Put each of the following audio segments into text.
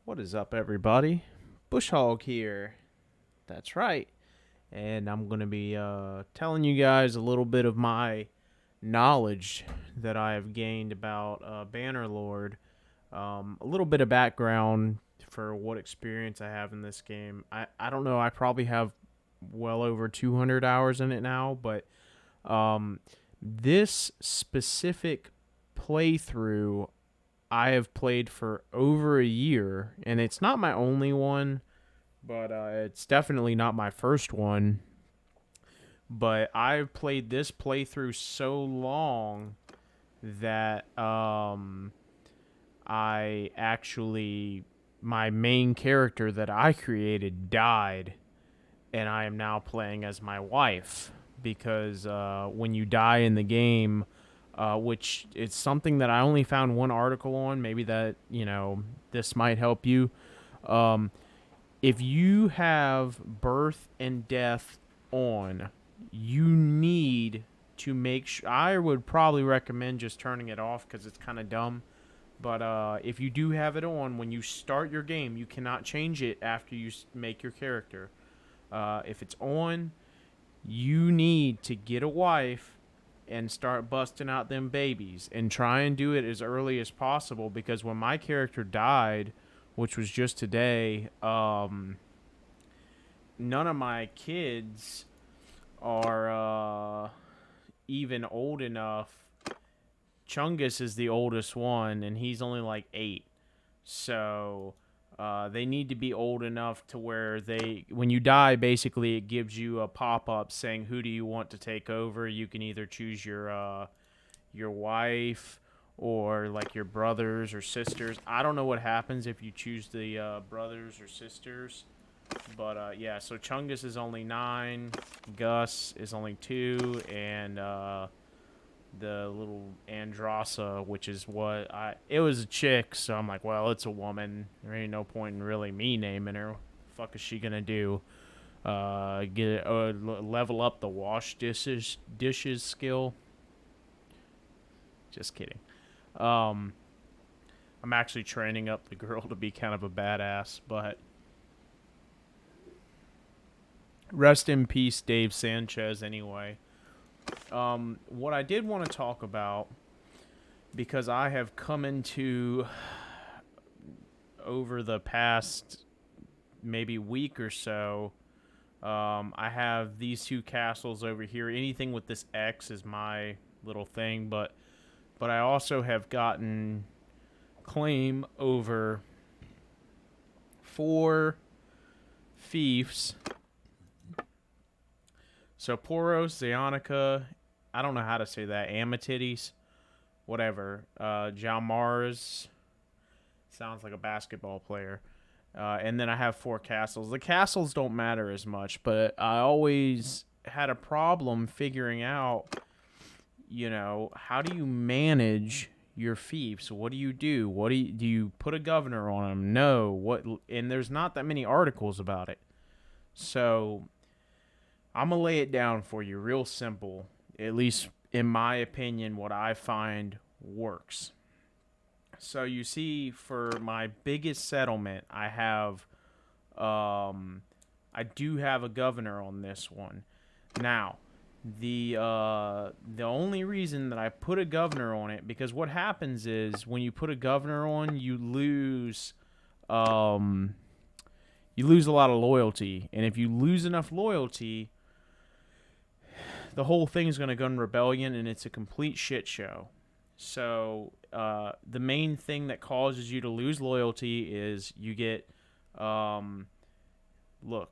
What is up, everybody? Bushhog here. That's right. And I'm going to be telling you guys a little bit of my knowledge that I have gained about Bannerlord. A little bit of background for what experience I have in this game. I don't know. I probably have well over 200 hours in it now, but um, this specific playthrough I have played for over a year, and it's not my only one, but it's definitely not my first one. But I've played this playthrough so long that I actually my main character that I created died, and I am now playing as my wife because when you die in the game, which is something that I only found one article on. Maybe that this might help you. Um, if you have birth and death on, you need to make sure. I would probably recommend just turning it off because it's kind of dumb. But if you do have it on, when you start your game, you cannot change it after you make your character. If it's on, you need to get a wife and start busting out them babies and try and do it as early as possible, because when my character died, which was just today, none of my kids are even old enough. Chungus is the oldest one, and he's only like 8. So they need to be old enough to where when you die, basically it gives you a pop-up saying who do you want to take over. You can either choose your wife or like your brothers or sisters. I don't know what happens if you choose the brothers or sisters. But yeah, so Chungus is only 9, Gus is only 2, and the little Andrasa, which is it was a chick, so I'm like, well, it's a woman. There ain't no point in really me naming her. Fuck is she gonna do? Level up the wash dishes skill? Just kidding. Um, I'm actually training up the girl to be kind of a badass, but rest in peace, Dave Sanchez. Anyway, what I did want to talk about, because I have come into over the past maybe week or so, I have these 2 castles over here. Anything with this X is my little thing, but I also have gotten claim over 4 fiefs. So Poros, Zionica, I don't know how to say that, Amatides, whatever. Jalmars, sounds like a basketball player. And then I have 4 castles. The castles don't matter as much, but I always had a problem figuring out, how do you manage your fiefs? What do you do? Do you put a governor on them? No. What? And there's not that many articles about it. So I'm going to lay it down for you real simple, at least in my opinion, what I find works. So you see, for my biggest settlement, I do have a governor on this one. Now, the only reason that I put a governor on it, because what happens is when you put a governor on, you lose a lot of loyalty, and if you lose enough loyalty, the whole thing is going to go in rebellion, and it's a complete shit show. So the main thing that causes you to lose loyalty is you get, look,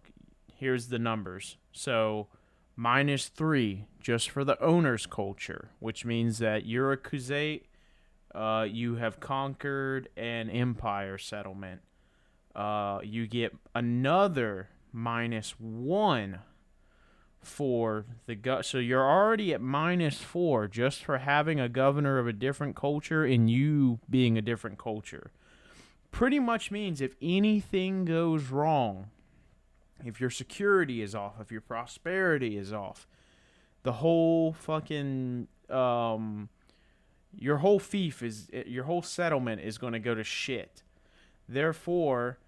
here's the numbers. So -3 just for the owner's culture, which means that you're a Khuzait, you have conquered an empire settlement. You get another -1 for the so you're already at -4 just for having a governor of a different culture and you being a different culture. Pretty much means if anything goes wrong, if your security is off, if your prosperity is off, the whole fucking your whole fief is your whole settlement is going to go to shit. Therefore,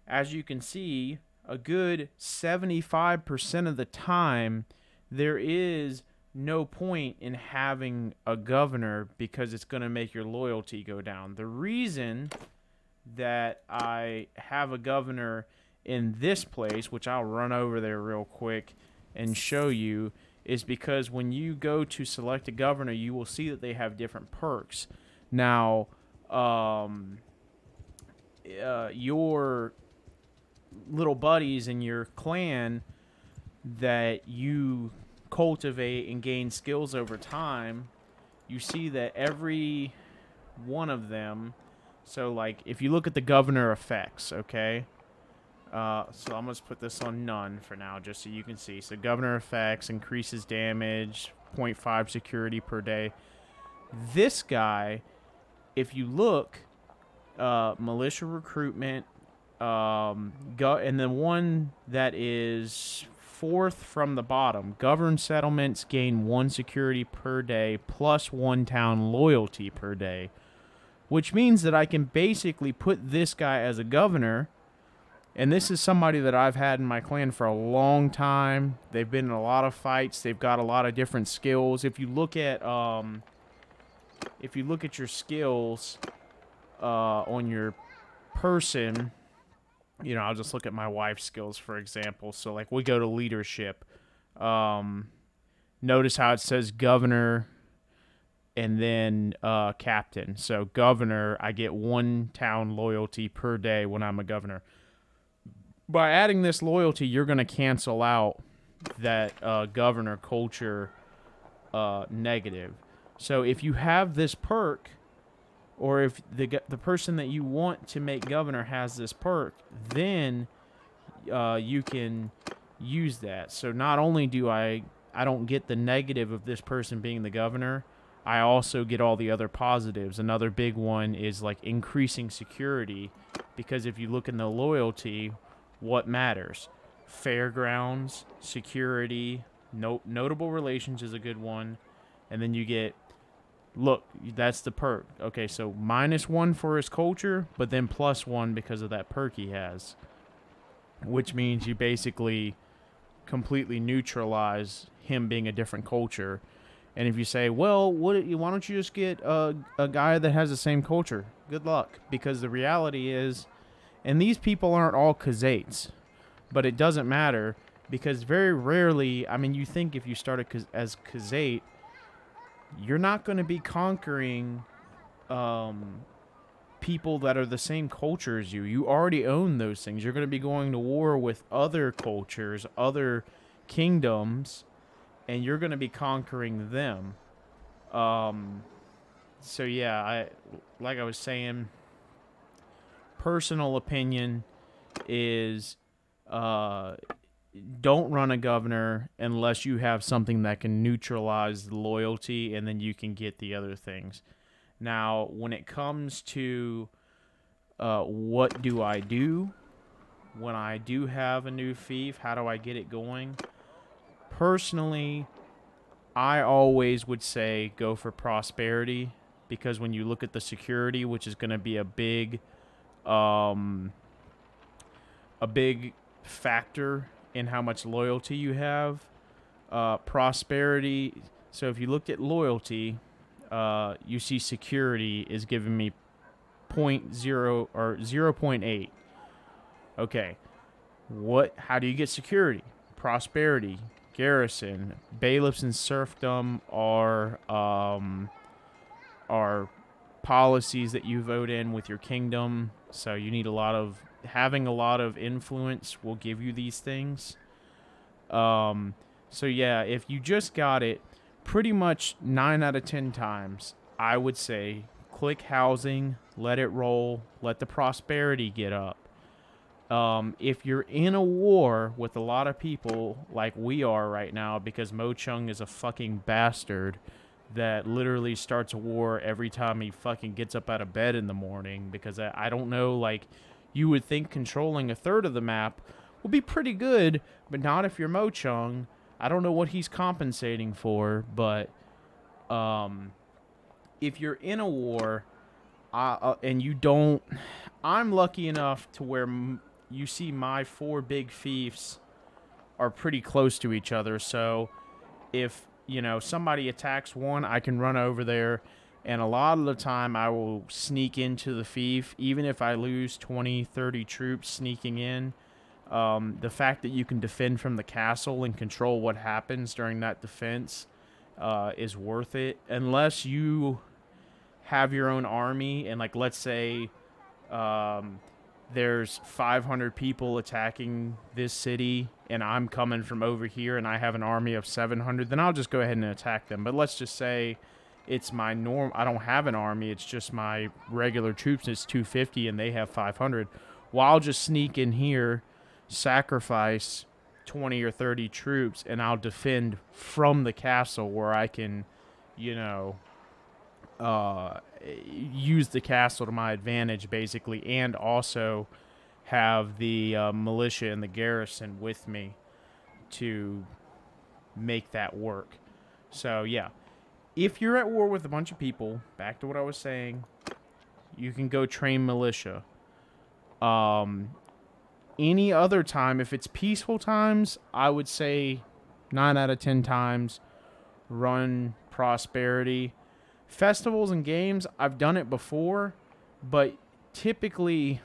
as you can see, a good 75% of the time, there is no point in having a governor because it's going to make your loyalty go down. The reason that I have a governor in this place, which I'll run over there real quick and show you, is because when you go to select a governor, you will see that they have different perks. Now, your little buddies in your clan that you cultivate and gain skills over time, you see that every one of them. So, like, if you look at the governor effects, okay? So I'm going to put this on none for now, just so you can see. So governor effects, increases damage, 0.5 security per day. This guy, if you look, militia recruitment, and the one that is fourth from the bottom, governed settlements gain 1 security per day plus 1 town loyalty per day, which means that I can basically put this guy as a governor. And this is somebody that I've had in my clan for a long time. They've been in a lot of fights. They've got a lot of different skills. If you look at your skills on your person, you know, I'll just look at my wife's skills, for example. So, like, we go to leadership. Notice how it says governor and then captain. So, governor, I get 1 town loyalty per day when I'm a governor. By adding this loyalty, you're going to cancel out that governor culture negative. So if you have this perk, or if the person that you want to make governor has this perk, then you can use that. So not only do I don't get the negative of this person being the governor, I also get all the other positives. Another big one is like increasing security, because if you look in the loyalty, what matters? Fairgrounds, security, notable relations is a good one. And then you get, look, that's the perk. Okay, so -1 for his culture, but then +1 because of that perk he has. Which means you basically completely neutralize him being a different culture. And if you say, well, why don't you just get a guy that has the same culture? Good luck. Because the reality is, and these people aren't all Khazaits, but it doesn't matter, because very rarely, I mean, you think if you start as Khazait, you're not going to be conquering people that are the same culture as you. You already own those things. You're going to be going to war with other cultures, other kingdoms, and you're going to be conquering them. So yeah, like I was saying, personal opinion is don't run a governor unless you have something that can neutralize the loyalty, and then you can get the other things. Now, when it comes to what do I do when I do have a new fief, how do I get it going? Personally, I always would say go for prosperity, because when you look at the security, which is going to be a big factor in how much loyalty you have. Prosperity. So if you looked at loyalty, you see security is giving me 0.0 or 0.8. Okay. How do you get security? Prosperity, garrison, bailiffs and serfdom are policies that you vote in with your kingdom. So you need having a lot of influence will give you these things. So yeah, if you just got it, pretty much 9 out of 10 times, I would say click housing, let it roll, let the prosperity get up. If you're in a war with a lot of people like we are right now, because Mo Chung is a fucking bastard that literally starts a war every time he fucking gets up out of bed in the morning, because I don't know, like, you would think controlling a third of the map will be pretty good, but not if you're Mo Chung. I don't know what he's compensating for, but if you're in a war, and you don't. I'm lucky enough to where you see my four big fiefs are pretty close to each other. So if somebody attacks one, I can run over there, and a lot of the time I will sneak into the fief, even if I lose 20, 30 troops sneaking in. The fact that you can defend from the castle and control what happens during that defense is worth it, unless you have your own army and, like, let's say um, there's 500 people attacking this city and I'm coming from over here and I have an army of 700, then I'll just go ahead and attack them. But let's just say it's my norm. I don't have an army. It's just my regular troops. And it's 250 and they have 500. Well, I'll just sneak in here, sacrifice 20 or 30 troops, and I'll defend from the castle where I can, you know, use the castle to my advantage, basically, and also have the militia and the garrison with me to make that work. So, yeah. If you're at war with a bunch of people, back to what I was saying, you can go train militia. Any other time, if it's peaceful times, I would say 9 out of 10 times run prosperity. Festivals and games, I've done it before, but typically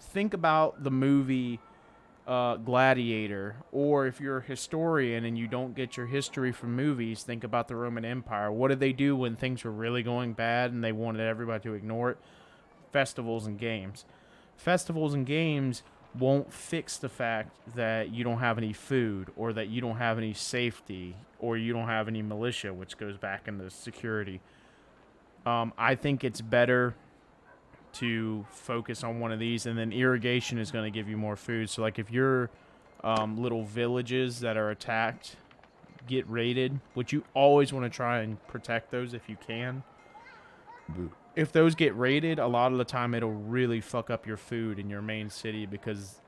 think about the movie Gladiator, or if you're a historian and you don't get your history from movies, think about the Roman Empire. What did they do when things were really going bad and they wanted everybody to ignore it? Festivals and games. Festivals and games won't fix the fact that you don't have any food, or that you don't have any safety, or you don't have any militia, which goes back into security. I think it's better to focus on one of these, and then irrigation is going to give you more food. So, like, if your little villages that are attacked get raided, which you always want to try and protect those if you can. If those get raided, a lot of the time it'll really fuck up your food in your main city, because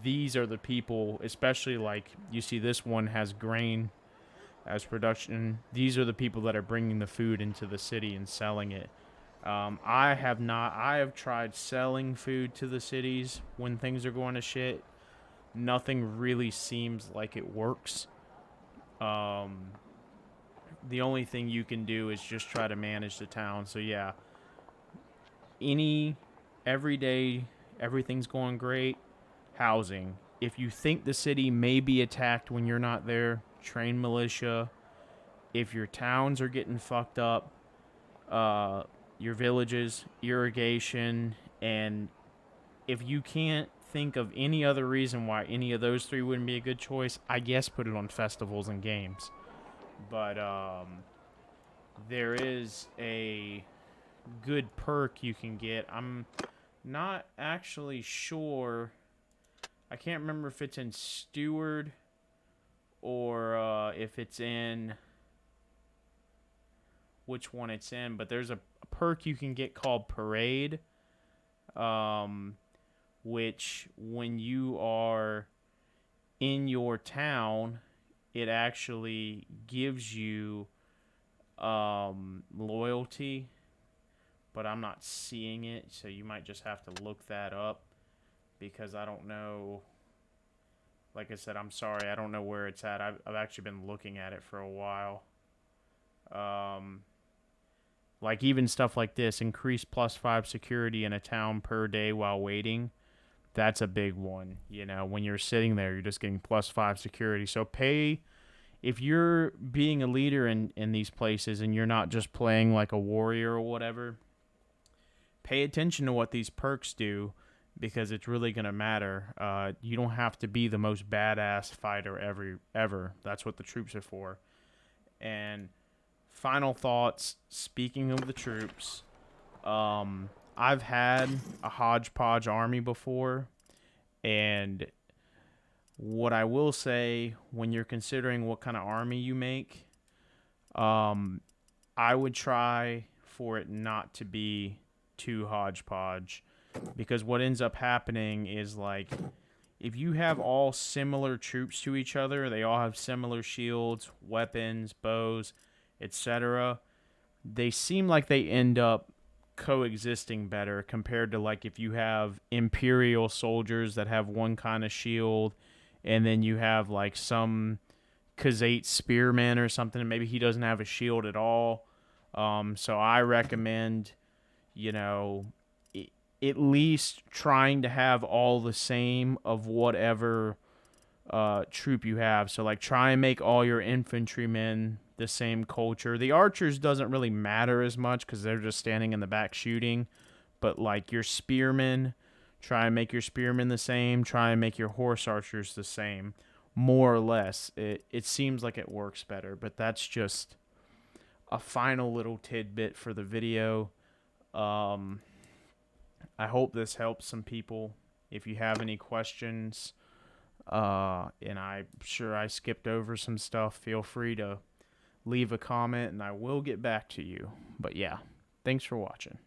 these are the people, especially, like, you see this one has grain as production. These are the people that are bringing the food into the city and selling it. I have not. I have tried selling food to the cities when things are going to shit. Nothing really seems like it works. The only thing you can do is just try to manage the town. So, yeah, every day, everything's going great. Housing. If you think the city may be attacked when you're not there, train militia. If your towns are getting fucked up, your villages, irrigation, and if you can't think of any other reason why any of those three wouldn't be a good choice, I guess put it on festivals and games. But there is a good perk you can get. I'm not actually sure. I can't remember if it's in Steward or if it's in which one it's in, but there's a perk you can get called Parade, which when you are in your town, it actually gives you loyalty, but I'm not seeing it, so you might just have to look that up, because I don't know. Like I said, I'm sorry, I don't know where it's at. I've actually been looking at it for a while. Like, even stuff like this, increase +5 security in a town per day while waiting. That's a big one. You know, when you're sitting there, you're just getting +5 security. So if you're being a leader in these places and you're not just playing like a warrior or whatever, pay attention to what these perks do, because it's really going to matter. You don't have to be the most badass fighter ever. That's what the troops are for. And final thoughts, speaking of the troops, I've had a hodgepodge army before, and what I will say, when you're considering what kind of army you make, I would try for it not to be too hodgepodge, because what ends up happening is, like, if you have all similar troops to each other, they all have similar shields, weapons, bows, etc., they seem like they end up coexisting better compared to like if you have Imperial soldiers that have one kind of shield, and then you have like some Khazate spearman or something, and maybe he doesn't have a shield at all. So I recommend, you know, at least trying to have all the same of whatever troop you have. So like try and make all your infantrymen the same culture. The archers doesn't really matter as much because they're just standing in the back shooting. But like your spearmen, try and make your spearmen the same. Try and make your horse archers the same, more or less. It seems like it works better, but that's just a final little tidbit for the video. Um, I hope this helps some people. If you have any questions, and I'm sure I skipped over some stuff, feel free to leave a comment and I will get back to you. But yeah, thanks for watching.